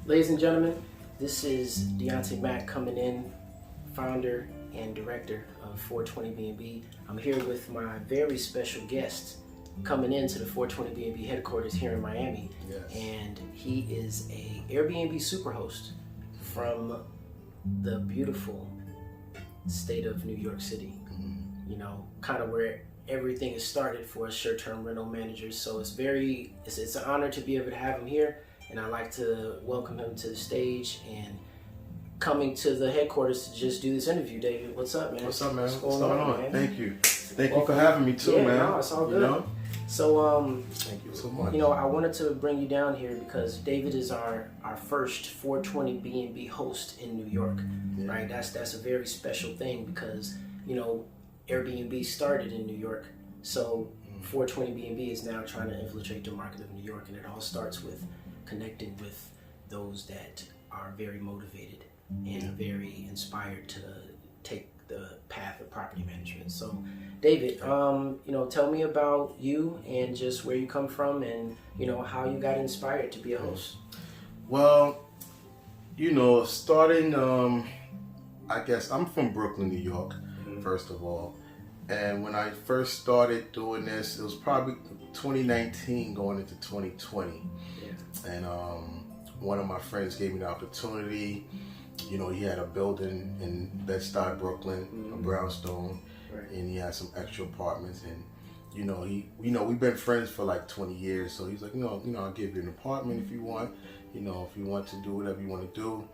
Ladies and gentlemen, this is DEONTAE Mack coming in, founder and director of 420B&B. I'm here with my very special guest coming into the 420B&B headquarters here in Miami. Yes. And he is a Airbnb superhost from the beautiful state of New York City. You know, kind of where everything is started for us short-term rental managers. So it's an honor to be able to have him here. And I'd like to welcome him to the stage and coming to the headquarters to just do this interview. David, what's up, man? What's up, man? What's going on, man? Thank you. Thank you for having me too, man. No, it's all good. You know? So, thank you so much. you know, I wanted to bring you down here because David is our first 420B&B host in New York, right? That's a very special thing because, you know, Airbnb started in New York. So 420B&B is now trying to infiltrate the market of New York, and it all starts with connecting with those that are very motivated and very inspired to take the path of property management. So, David, you know, tell me about you and just where you come from, and you know how you got inspired to be a host. Well, you know, starting, I guess I'm from Brooklyn, New York, first of all, and when I first started doing this, it was probably 2019 going into 2020. And one of my friends gave me the opportunity. You know, he had a building in Bed-Stuy, Brooklyn, a brownstone, and he had some extra apartments. And you know, we've been friends for like 20 years. So he's like, you know, I'll give you an apartment if you want. You know, if you want to do whatever you want to do.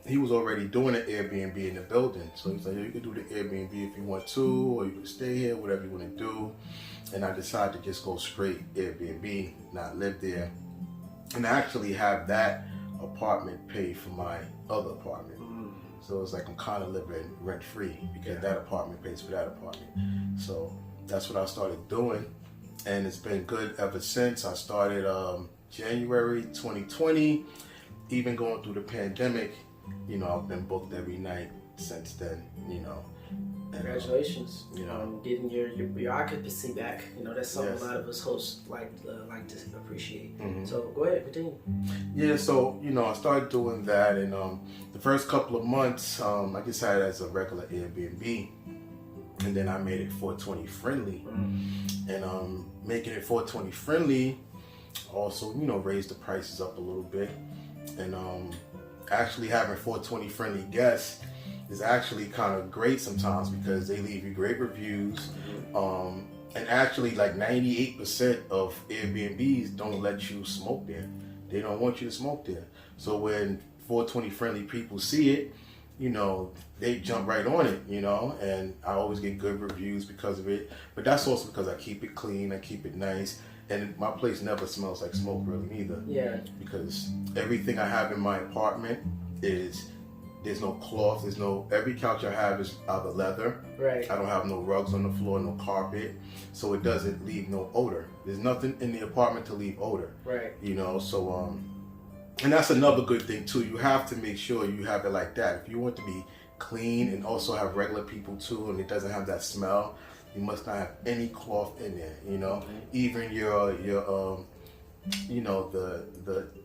He was already doing an Airbnb in the building, so he's like, you can do the Airbnb if you want to, or you can stay here, whatever you want to do. And I decided to just go straight Airbnb, not live there. And I actually have that apartment paid for my other apartment. So it's like I'm kind of living rent free because that apartment pays for that apartment. So that's what I started doing. And it's been good ever since. I started January 2020, even going through the pandemic. You know, I've been booked every night since then, you know. Congratulations, you know, getting your occupancy back. You know, that's something a lot of us hosts like to appreciate. So go ahead, continue. Yeah, so you know, I started doing that, and the first couple of months, I just had it as a regular Airbnb, and then I made it 420 friendly, and making it 420 friendly, also, you know, raised the prices up a little bit, and actually having 420 friendly guests is actually kind of great sometimes because they leave you great reviews. And actually like 98% of Airbnbs don't let you smoke there. They don't want you to smoke there. So when 420 friendly people see it, you know, they jump right on it, you know, and I always get good reviews because of it. But that's also because I keep it clean, I keep it nice. And my place never smells like smoke really either. Yeah. Because everything I have in my apartment there's no cloth, every couch I have is either leather. Right. I don't have no rugs on the floor, no carpet. So it doesn't leave no odor. There's nothing in the apartment to leave odor. Right. You know, so, and that's another good thing too. You have to make sure you have it like that. If you want to be clean and also have regular people too, and it doesn't have that smell, you must not have any cloth in there, you know. Even your you know,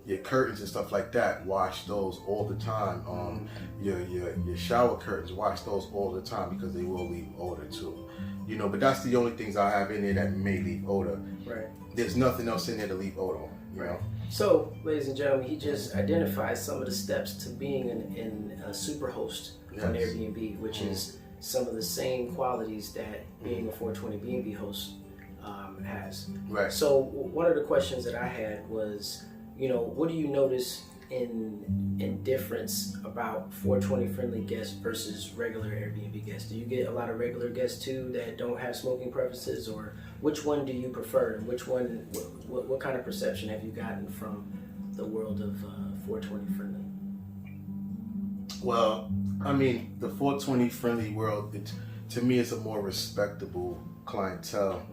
your curtains and stuff like that, wash those all the time. Your shower curtains, wash those all the time because they will leave odor too. You know, but that's the only things I have in there that may leave odor. Right. There's nothing else in there to leave odor on, you know. So, ladies and gentlemen, he just identified some of the steps to being a super host on Airbnb, which is some of the same qualities that being a 420B&B host has. Right. So one of the questions that I had was, you know, what do you notice in difference about 420 friendly guests versus regular Airbnb guests? Do you get a lot of regular guests too that don't have smoking preferences, or which one do you prefer? And which one, what kind of perception have you gotten from the world of 420 friendly? Well, I mean, the 420 friendly world, to me, it's a more respectable clientele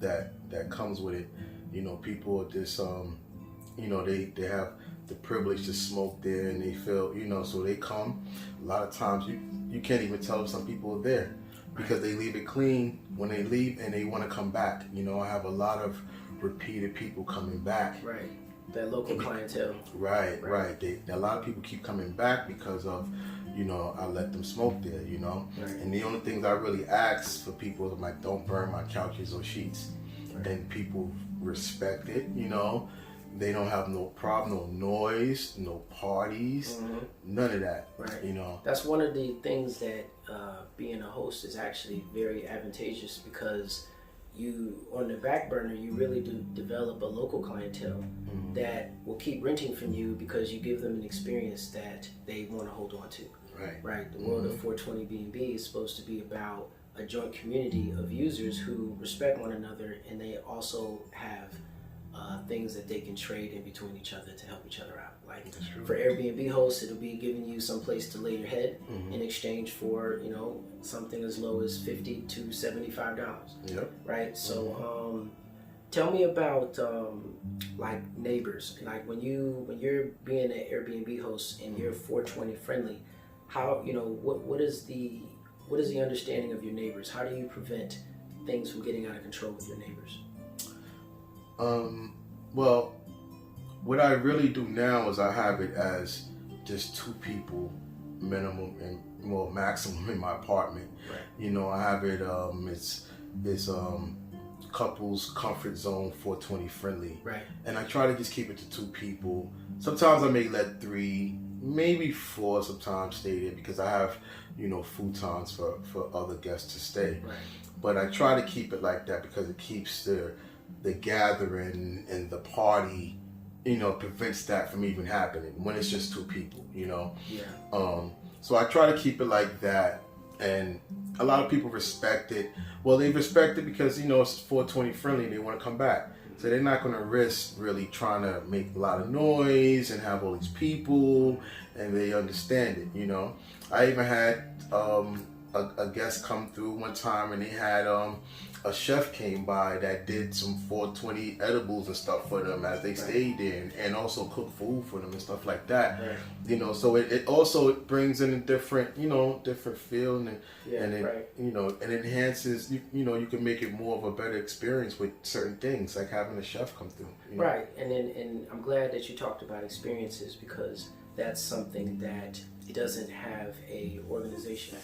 that comes with it. You know, people just, you know, they have the privilege to smoke there, and they feel, you know, so they come. A lot of times you can't even tell if some people are there because they leave it clean when they leave and they want to come back. You know, I have a lot of repeated people coming back. Right. That local clientele. Right. A lot of people keep coming back because of, I let them smoke there, Right. And the only things I really ask for people is like, don't burn my couches or sheets. Right. And people respect it, They don't have no problem, no noise, no parties, none of that, right. That's one of the things that being a host is actually very advantageous, because you, on the back burner, you really do develop a local clientele that will keep renting from you because you give them an experience that they want to hold on to. Right. The world of 420 B&B is supposed to be about a joint community of users who respect one another, and they also have things that they can trade in between each other to help each other out. Like for Airbnb hosts, it'll be giving you some place to lay your head in exchange for, something as low as $50 to $75. Yep. Right. So tell me about like neighbors. Like when you're being an Airbnb host and you're 420 friendly, how what is the understanding of your neighbors? How do you prevent things from getting out of control with your neighbors? Well, what I really do now is I have it as just 2 people minimum and maximum in my apartment. Right. I have it it's couples comfort zone 420 friendly. Right. And I try to just keep it to 2 people. Sometimes I may let 3, maybe 4 sometimes stay there because I have, futons for other guests to stay. Right. But I try to keep it like that because it keeps the gathering and the party, prevents that from even happening when it's just 2 people, Yeah. So I try to keep it like that, and a lot of people respect it. Well, they respect it because, it's 420 friendly and they want to come back. So they're not going to risk really trying to make a lot of noise and have all these people, and they understand it, I even had a guest come through one time, and they had a chef came by that did some 420 edibles and stuff for them as they stayed there, and also cooked food for them and stuff like that. Right. So it also brings in a different, different feel, and it enhances, you can make it more of a better experience with certain things, like having a chef come through. Right. And I'm glad that you talked about experiences, because that's something that it doesn't have a organization.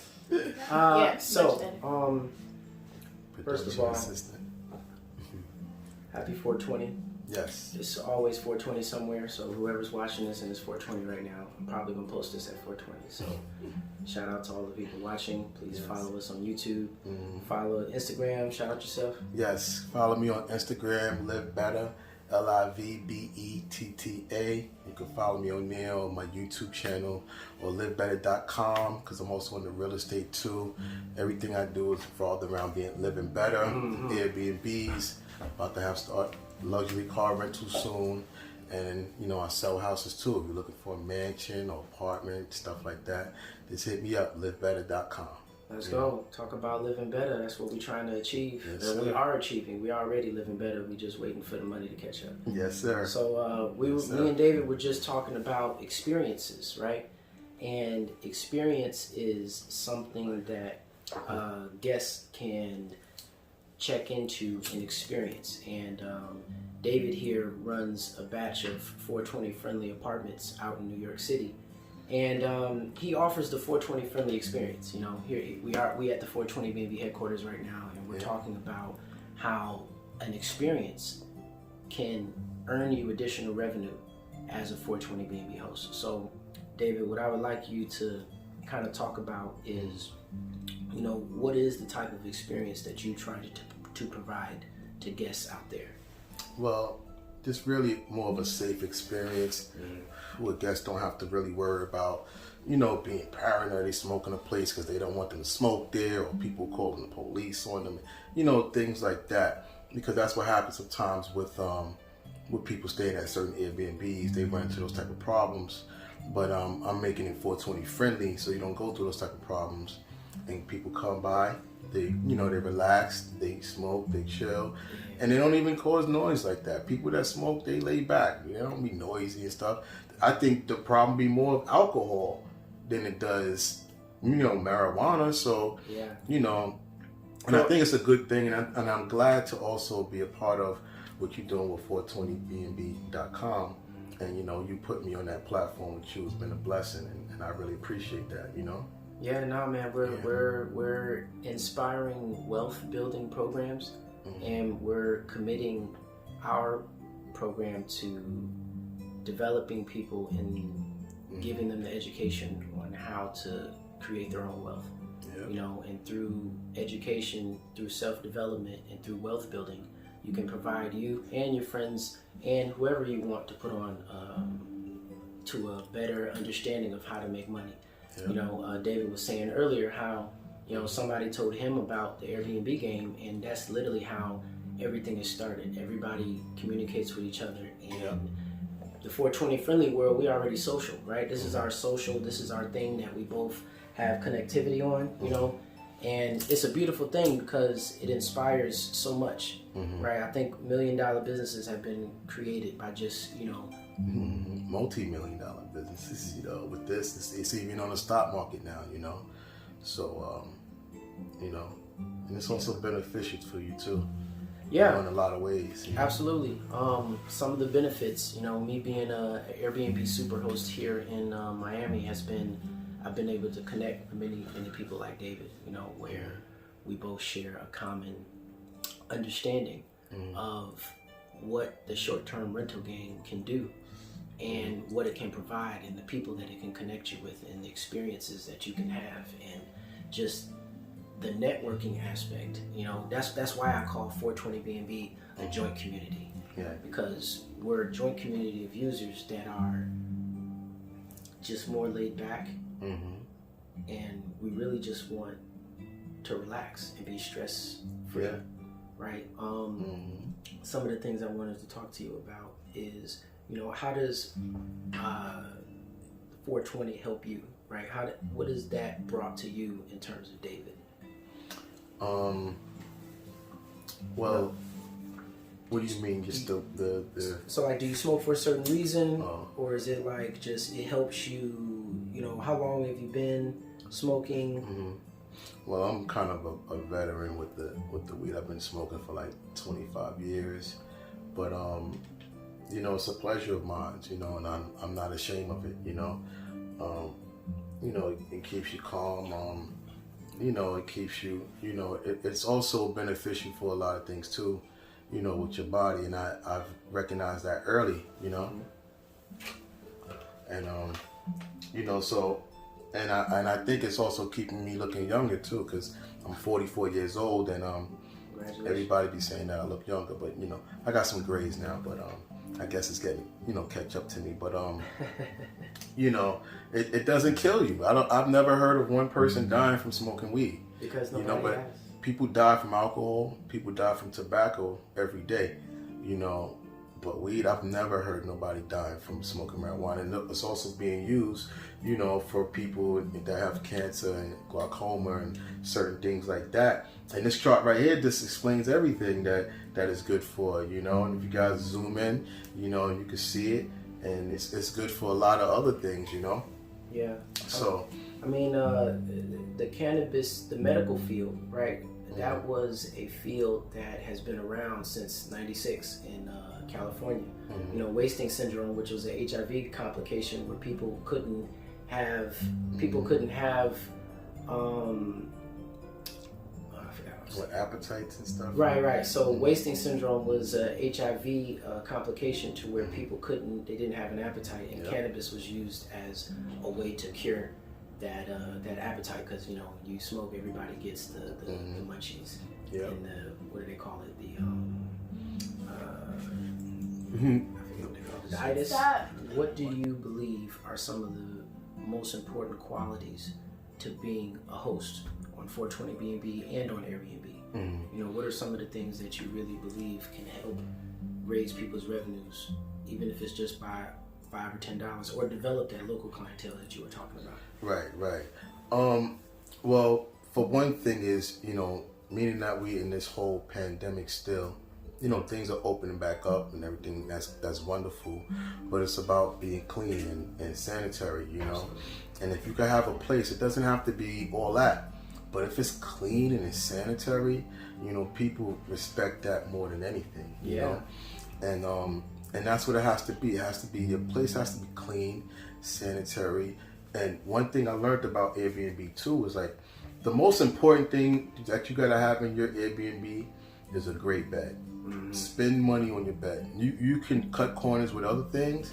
First of all, happy 420. Yes. It's always 420 somewhere, so whoever's watching this and it's 420 right now, I'm probably going to post this at 420. So shout out to all the people watching. Please follow us on YouTube. Follow Instagram. Shout out yourself. Yes. Follow me on Instagram, Live Better, LIVBETTA. You can follow me on there, on my YouTube channel, or livebetter.com, because I'm also into real estate too. Everything I do is revolved around living better. Airbnbs, about to start luxury car rental soon, and I sell houses too. If you're looking for a mansion or apartment, stuff like that, just hit me up, livebetter.com. Let's go. Talk about living better. That's what we're trying to achieve. Yes, we are achieving. We are already living better. We're just waiting for the money to catch up. Yes, sir. So me and David were just talking about experiences, right? And experience is something that guests can check into and experience. And David here runs a batch of 420 friendly apartments out in New York City. And he offers the 420 friendly experience. Here we at the 420 B&B headquarters right now, and we're talking about how an experience can earn you additional revenue as a 420 B&B host. So, David, what I would like you to kind of talk about is, what is the type of experience that you try to provide to guests out there? Well, just really more of a safe experience where guests don't have to really worry about, being paranoid, they smoking a place because they don't want them to smoke there, or people calling the police on them, things like that. Because that's what happens sometimes with people staying at certain Airbnbs. They run into those type of problems. But I'm making it 420 friendly, so you don't go through those type of problems. And people come by, they relax, they smoke, they chill, and they don't even cause noise like that. People that smoke, they lay back. They don't be noisy and stuff. I think the problem be more of alcohol than it does, marijuana. So, and I think it's a good thing, and I'm glad to also be a part of what you're doing with 420bnb.com, and you put me on that platform with you has been a blessing, and I really appreciate that. Yeah, no, man, we're inspiring wealth building programs, and we're committing our program to developing people and giving them the education on how to create their own wealth. And through education, through self-development, and through wealth building, you can provide you and your friends and whoever you want to put on to a better understanding of how to make money. David was saying earlier how somebody told him about the Airbnb game, and that's literally how everything is started. Everybody communicates with each other, and the 420 friendly world, we already social, right? This is our social, this is our thing that we both have connectivity on, and it's a beautiful thing because it inspires so much, right? I think $1 million businesses have been created by just, multi-million-dollar businesses, with this, it's even on the stock market now, so, and it's also beneficial for you too. Yeah, in a lot of ways. Absolutely. Some of the benefits, me being a Airbnb superhost here in Miami I've been able to connect with many people like David, where we both share a common understanding of what the short-term rental game can do and what it can provide and the people that it can connect you with and the experiences that you can have and just the networking aspect. That's why I call 420BNB a joint community. Yeah. Because we're a joint community of users that are just more laid back, and we really just want to relax and be stress free. Yeah. Right? Some of the things I wanted to talk to you about is, how does 420 help you, right? What has that brought to you in terms of David? Well, what do you mean? Just the So like, do you smoke for a certain reason, or is it like just it helps you? How long have you been smoking? Well, I'm kind of a veteran with the weed. I've been smoking for like 25 years, but it's a pleasure of mine, and I'm not ashamed of it. It keeps you calm. It keeps you. It's also beneficial for a lot of things too. With your body, and I've recognized that early. And so. And I think it's also keeping me looking younger too, because I'm 44 years old, and everybody be saying that I look younger, but I got some grays now, but I guess it's getting catch up to me, but it doesn't kill you. I've never heard of one person dying from smoking weed, because nobody but has. People die from alcohol, people die from tobacco every day, but weed, I've never heard nobody dying from smoking marijuana. And it's also being used, for people that have cancer and glaucoma and certain things like that. And this chart right here just explains everything that is good for, and if you guys zoom in, you can see it, and it's good for a lot of other things, Yeah. So, I mean, the cannabis, the medical field, right? That was a field that has been around since '96 in California. Wasting syndrome, which was an HIV complication where people couldn't have what, appetites and stuff? Right. So wasting syndrome was a HIV complication to where people they didn't have an appetite, and cannabis was used as a way to cure that appetite, because you smoke, everybody gets the munchies, and what do they call it, I forget what they call it, the itis. What do you believe are some of the most important qualities to being a host on 420BNB and on Airbnb? What are some of the things that you really believe can help raise people's revenues, even if it's just by $5 or $10, or develop that local clientele that you were talking about? Right. Well, for one thing is, meaning that we in this whole pandemic still, things are opening back up and everything. That's wonderful, but it's about being clean and sanitary, And if you can have a place, it doesn't have to be all that, But if it's clean and it's sanitary, you know, people respect that more than anything. You know, and that's what it has to be. It has to be, your place has to be clean, sanitary. And one thing I learned about Airbnb too is like, the most important thing that you gotta have in your Airbnb is a great bed. Spend money on your bed. You can cut corners with other things,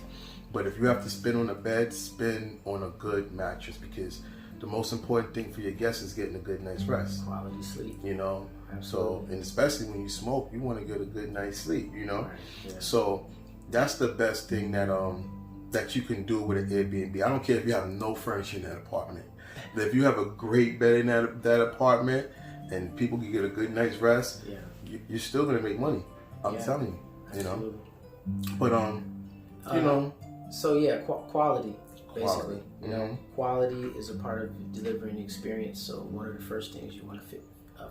but if you have to spend on a bed, spend on a good mattress, because the most important thing for your guests is getting a good night's rest. Quality sleep. You know? Absolutely. So, and especially when you smoke, you want to get a good night's sleep, you know? Right. Yeah. So that's the best thing that that you can do with an Airbnb. I don't care if you have no furniture in that apartment. But if you have a great bed in that apartment and people can get a good night's rest, you're still gonna make money. I'm telling you, you know. But you know. So quality, basically. You know, Mm-hmm. quality is a part of delivering the experience. So one of the first things you want to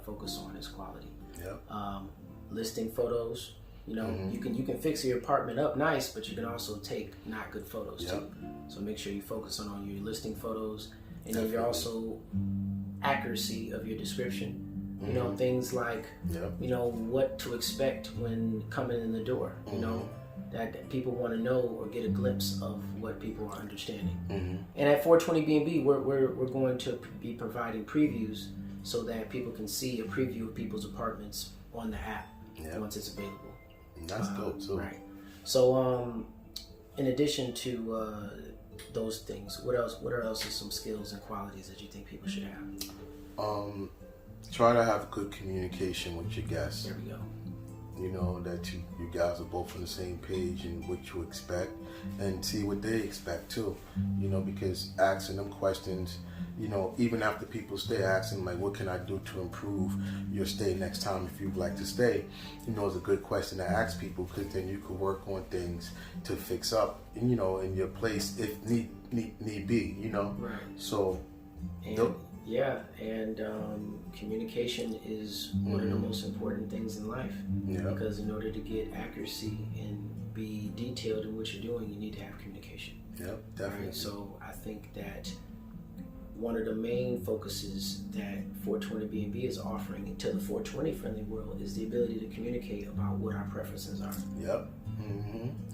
focus on is quality. Yep. Listing photos. You know, you can fix your apartment up nice, but you can also take not good photos too. So make sure you focus on your listing photos, and then you're also accuracy of your description. You know, things like you know what to expect when coming in the door. You know, that people want to know or get a glimpse of what people are understanding. And at 420 BNB, we're going to be providing previews so that people can see a preview of people's apartments on the app once it's available. That's dope too. Right. So, in addition to those things, what else are some skills and qualities that you think people should have? Try to have good communication with your guests. There we go. You know, that you guys are both on the same page and what you expect, and see what they expect too. You know, because asking them questions, you know, even after people stay, asking like, what can I do to improve your stay next time if you'd like to stay, you know, is a good question to ask people, because then you could work on things to fix up, you know, in your place if need be, you know. Right. So, and communication is one of the most important things in life. Because in order to get accuracy and be detailed in what you're doing, you need to have communication. Yep, definitely. Right? So I think that one of the main focuses that 420 BNB is offering to the 420 friendly world is the ability to communicate about what our preferences are. Yep.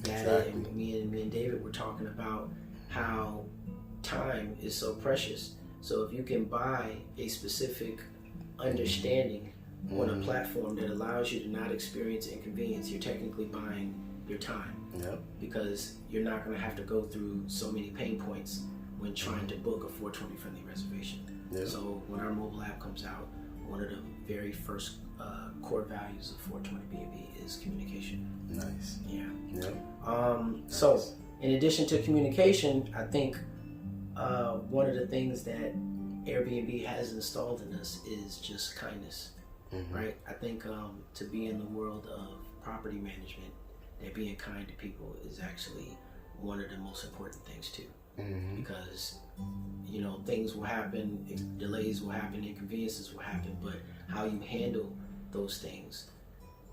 Exactly. Me and David were talking about how time is so precious. So if you can buy a specific understanding on a platform that allows you to not experience inconvenience, you're technically buying your time. Because you're not going to have to go through so many pain points when trying to book a 420 friendly reservation. So when our mobile app comes out, one of the very first core values of 420 BNB is communication. Nice. So in addition to communication, I think one of the things that Airbnb has installed in us is just kindness, right? I think to be in the world of property management, that being kind to people is actually one of the most important things too. Because, you know, things will happen, delays will happen, inconveniences will happen, but how you handle those things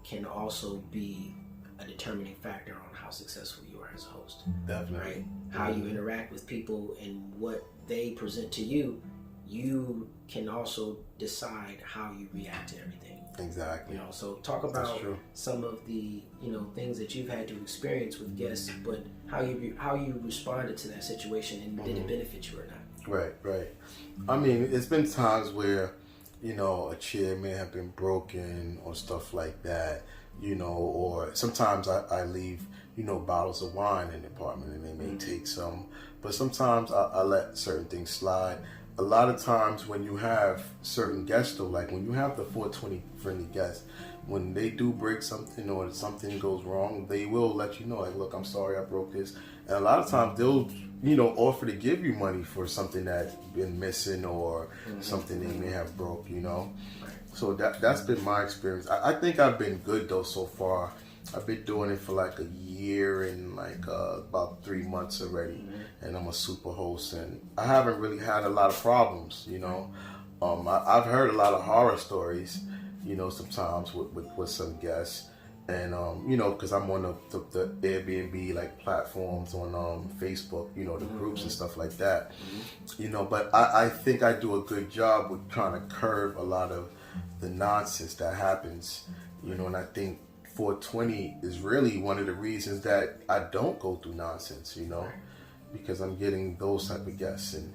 can also be a determining factor on how successful you are as a host. Definitely. Right? How you interact with people and what they present to you, you can also decide how you react to everything. Exactly. You know, so talk about some of the, you know, things that you've had to experience with guests, but how you responded to that situation, and did it benefit you or not? Right. I mean, it's been times where, you know, a chair may have been broken or stuff like that, you know, or sometimes I leave, you know, bottles of wine in the apartment and they may take some, but sometimes I let certain things slide. A lot of times when you have certain guests though, like when you have the 420 friendly guests, when they do break something or something goes wrong, they will let you know, like, look, I'm sorry I broke this. And a lot of times they'll, you know, offer to give you money for something that's been missing or something they may have broke, you know. So that's been my experience. I think I've been good though so far. I've been doing it for like a year and like about 3 months already, and I'm a super host, and I haven't really had a lot of problems, you know. I've heard a lot of horror stories, you know, sometimes with some guests, And you know, because I'm on the Airbnb like platforms on Facebook, you know, the groups and stuff like that. You know, but I think I do a good job with trying to curb a lot of the nonsense that happens. You know, and I think 420 is really one of the reasons that I don't go through nonsense. You know, because I'm getting those type of guests, and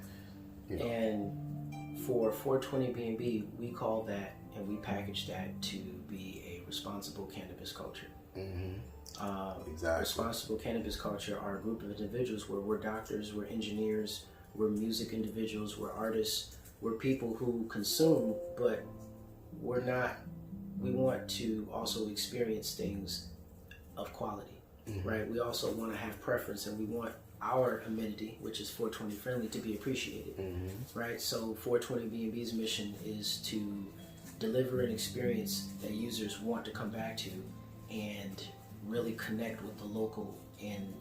you know. And for 420 B&B, we call that and we package that to be a responsible cannabis culture. Exactly. Responsible cannabis culture are a group of individuals where we're doctors, we're engineers, we're music individuals, we're artists, we're people who consume, but we want to also experience things of quality, right? We also want to have preference, and we want our amenity, which is 420 friendly, to be appreciated, right? So 420 B&B's mission is to deliver an experience that users want to come back to and really connect with the local and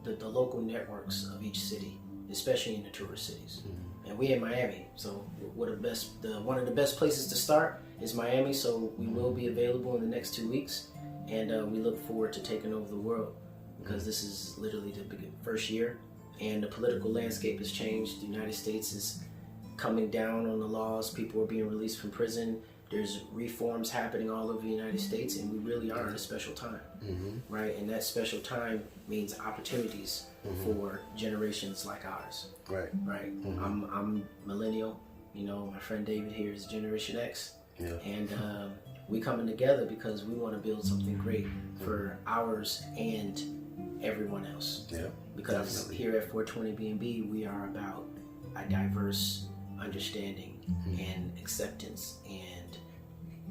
the local networks of each city, especially in the tourist cities. And we in Miami, so one of the best places to start is Miami. So we will be available in the next 2 weeks, and we look forward to taking over the world, because this is literally the first year, and the political landscape has changed. The United States is coming down on the laws. People are being released from prison. There's reforms happening all over the United States, and we really are in a special time, right? And that special time means opportunities for generations like ours, right? I'm millennial. You know, my friend David here is Generation X, and we coming together because we want to build something great for ours and everyone else. Because definitely. Here at 420 B&B, we are about a diverse understanding and acceptance, and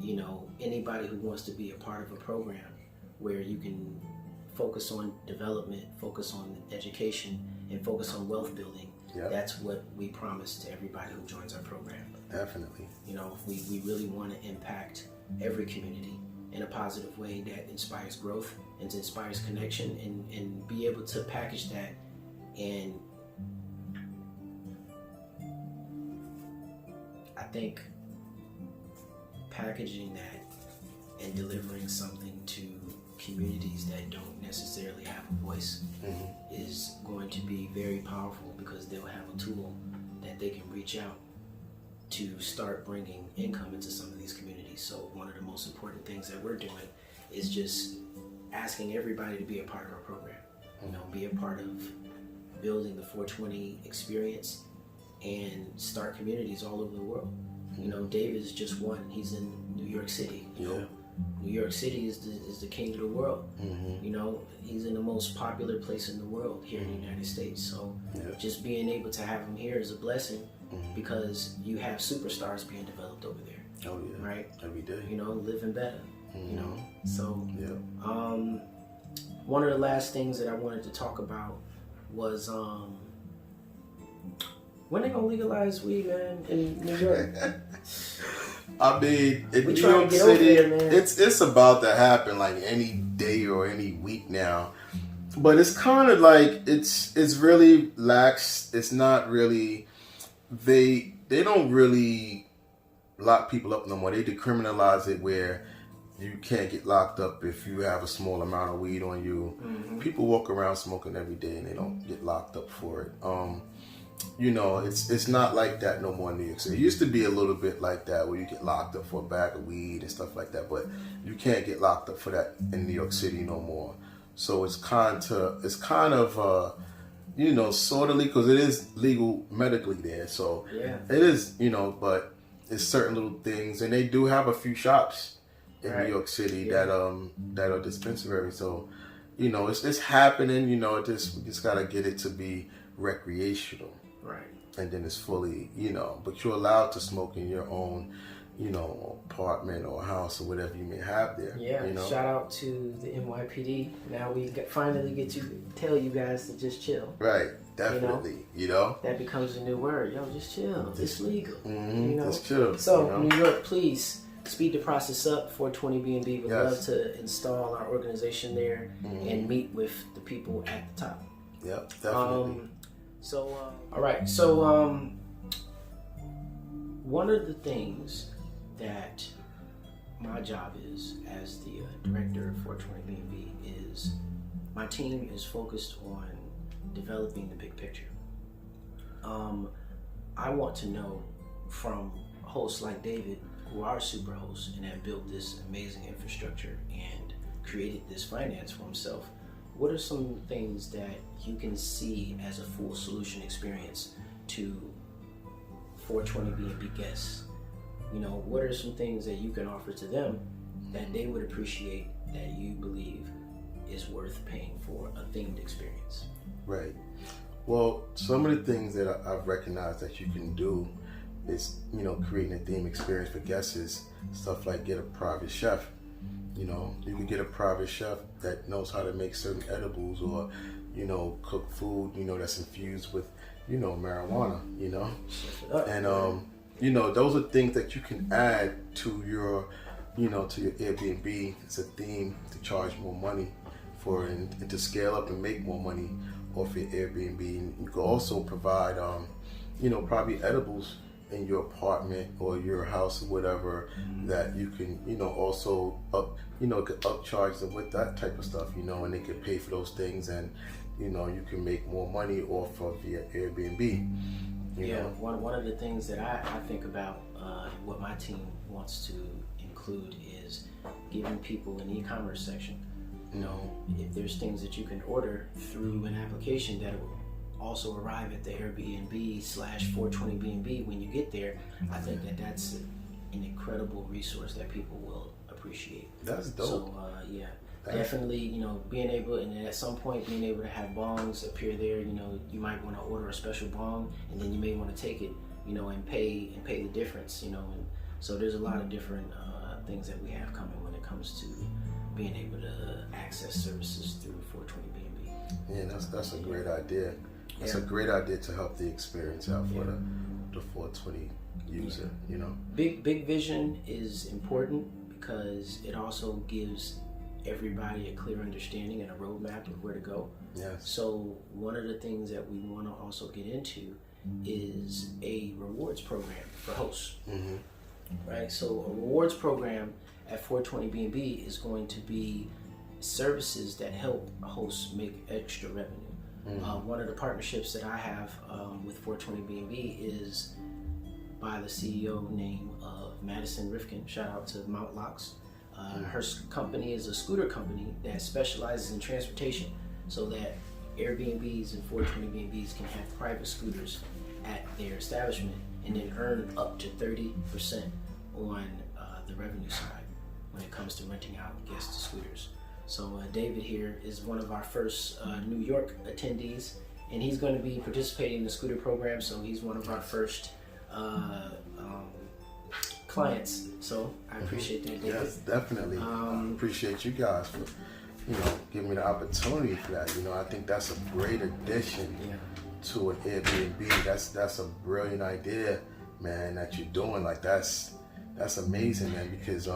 you know, anybody who wants to be a part of a program where you can focus on development, focus on education, and focus on wealth building. That's what we promise to everybody who joins our program. Definitely. You know, we really want to impact every community in a positive way that inspires growth and inspires connection, and be able to package that. And I think packaging that and delivering something to communities that don't necessarily have a voice is going to be very powerful, because they'll have a tool that they can reach out to start bringing income into some of these communities. So one of the most important things that we're doing is just asking everybody to be a part of our program. You know, be a part of building the 420 experience and start communities all over the world. You know, David is just one. He's in New York City. You know, New York City is the king of the world. You know, he's in the most popular place in the world here in the United States. So just being able to have him here is a blessing, because you have superstars being developed over there. Right? Every day. You know, living better. You know, so one of the last things that I wanted to talk about was when they gonna legalize weed, man, in New York? I mean, in New York City, it's about to happen like any day or any week now. But it's kind of like it's really lax. It's not really, they don't really lock people up no more. They decriminalize it where you can't get locked up if you have a small amount of weed on you. People walk around smoking every day and they don't get locked up for it. You know, it's not like that no more in New York City. It used to be a little bit like that, where you get locked up for a bag of weed and stuff like that, but you can't get locked up for that in New York City no more. So it's kind of you know, sort of legal, because it is legal medically there. So it is, you know, but it's certain little things, and they do have a few shops in New York City that are dispensaries. So, you know, it's happening. You know, we just gotta get it to be recreational. And then it's fully, you know, but you're allowed to smoke in your own, you know, apartment or house or whatever you may have there. You know? Shout out to the NYPD. Now we finally get to tell you guys to just chill. Definitely. You know? That becomes a new word. Yo, just chill. It's legal. You know? Just chill. So, you know? New York, please speed the process up. 420 B&B would love to install our organization there and meet with the people at the top. Definitely. All right. So, one of the things that my job is as the director of 420 B&B is my team is focused on developing the big picture. I want to know from hosts like David, who are super hosts and have built this amazing infrastructure and created this finance for himself, what are some things that you can see as a full solution experience to 420 B&B guests? You know, what are some things that you can offer to them that they would appreciate that you believe is worth paying for a themed experience? Right. Well, some of the things that I've recognized that you can do is, you know, creating a theme experience for guests is stuff like get a private chef. You know, you can get a private chef that knows how to make certain edibles or, you know, cook food, you know, that's infused with, you know, marijuana, you know. And, you know, those are things that you can add to your, you know, to your Airbnb. It's a theme to charge more money for and to scale up and make more money off your Airbnb. And you can also provide, you know, probably edibles in your apartment or your house or whatever that you can, you know, also upcharge them with that type of stuff, you know, and they can pay for those things, and you know, you can make more money off of your Airbnb. You know? One of the things that I think about, what my team wants to include is giving people an e-commerce section. You know, if there's things that you can order through an application that will also arrive at the Airbnb/420B&B when you get there, I think that that's an incredible resource that people will appreciate. That's dope. So definitely, you know, being able, and at some point being able to have bongs appear there. You know, you might want to order a special bong, and then you may want to take it, you know, and pay the difference. You know, and so there's a lot of different things that we have coming when it comes to being able to access services through 420B&B. Yeah, that's a great idea. It's a great idea to help the experience out for the 420 user, you know. Big vision is important because it also gives everybody a clear understanding and a roadmap of where to go. Yes. So one of the things that we want to also get into is a rewards program for hosts. Mm-hmm. Right? So a rewards program at 420B&B is going to be services that help hosts make extra revenue. One of the partnerships that I have with 420B&B is by the CEO name of Madison Rifkin. Shout out to Mount Locks. Her company is a scooter company that specializes in transportation, so that Airbnbs and 420B&Bs can have private scooters at their establishment and then earn up to 30% on the revenue side when it comes to renting out guests to scooters. So David here is one of our first New York attendees, and he's going to be participating in the scooter program. So he's one of our first clients. So I appreciate that, David. Yes, definitely. I appreciate you guys for, you know, giving me the opportunity for that. You know, I think that's a great addition to an Airbnb. That's a brilliant idea, man, that you're doing. Like that's amazing, man, because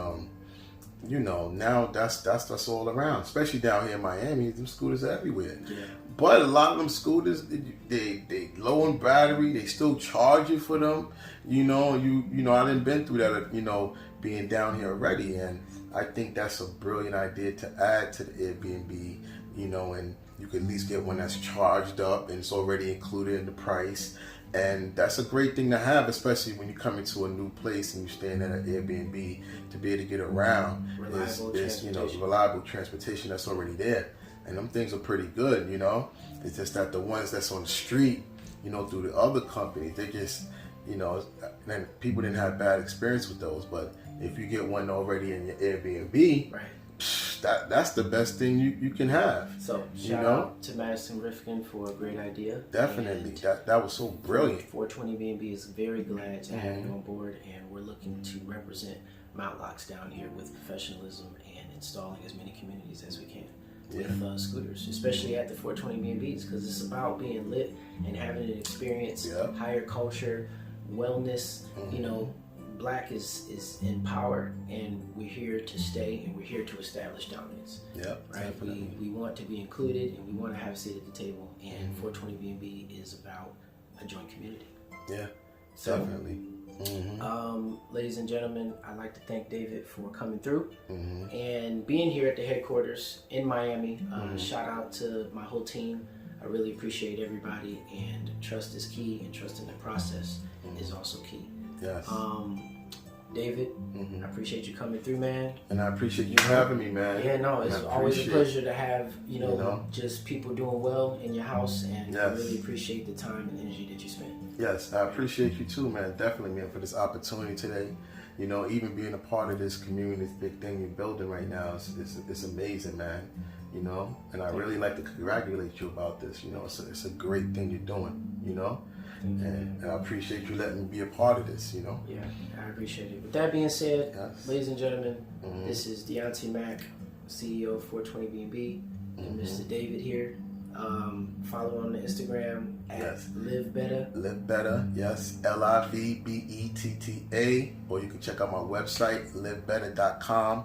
you know, now that's all around, especially down here in Miami. Them scooters are everywhere. Yeah. But a lot of them scooters, they low in battery. They still charge you for them. You know, I done been through that. You know, being down here already, and I think that's a brilliant idea to add to the Airbnb. You know, and you can at least get one that's charged up and it's already included in the price. And that's a great thing to have, especially when you come into a new place and you're staying at an Airbnb, to be able to get around. It's you know, reliable transportation that's already there. And them things are pretty good, you know. It's just that the ones that's on the street, you know, through the other companies, they just, you know, and people didn't have bad experience with those. But if you get one already in your Airbnb, right, that's the best thing you can have. So shout out to Madison Rifkin for a great idea. Definitely, that was so brilliant. 420B&B is very glad to have you on board, and we're looking to represent Mount Locks down here with professionalism and installing as many communities as we can with scooters, especially at the 420B&Bs, because it's about being lit and having an experience, higher culture, wellness. You know, Black is in power, and we're here to stay, and we're here to establish dominance. Yeah, right. We want to be included, and we want to have a seat at the table. And 420B&B is about a joint community. Yeah, definitely. Ladies and gentlemen, I'd like to thank David for coming through and being here at the headquarters in Miami. Shout out to my whole team. I really appreciate everybody, and trust is key, and trust in the process is also key. Yes. David, I appreciate you coming through, man. And I appreciate you having me, man. Yeah, no, it's always a pleasure to have, you know, just people doing well in your house, and I really appreciate the time and energy that you spend. Yes, I appreciate you too, man. Definitely, man, for this opportunity today. You know, even being a part of this community, this big thing you're building right now, it's amazing, man. You know, and I really like to congratulate you about this. You know, it's a great thing you're doing, you know. And I appreciate you letting me be a part of this, you know. Yeah, I appreciate it. With that being said, ladies and gentlemen, this is DEONTAE Mack, CEO of 420BNB, and Mr. David here. Follow on the Instagram at Live Better. Live Better, yes, LIVBETTA. Or you can check out my website, livebetter.com,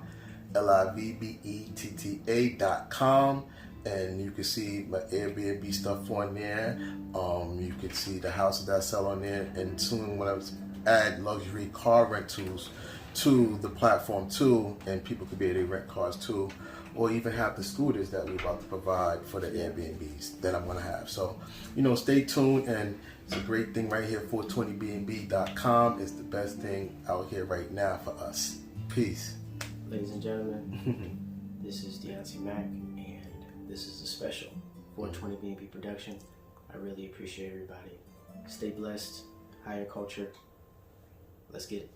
LIVBETTA.com. And you can see my Airbnb stuff on there. You can see the houses that I sell on there. And soon when I add luxury car rentals to the platform too, and people could be able to rent cars too, or even have the scooters that we're about to provide for the Airbnbs that I'm gonna have. So, you know, stay tuned, and it's a great thing right here. 420bnb.com is the best thing out here right now for us. Peace. Ladies and gentlemen, this is DEONTAE Mack. This is a special 420BNB production. I really appreciate everybody. Stay blessed. Higher culture. Let's get it.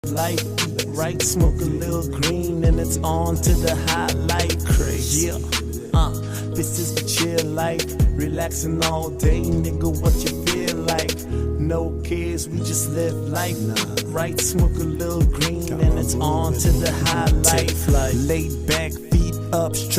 Life, right? Smoke a little green and it's on to the highlight. Crazy. Yeah. This is the chill life. Relaxing all day, nigga. What you feel like? No kids, we just live life. Right? Smoke a little green and it's on to the highlight. Laid back, feet up, straight.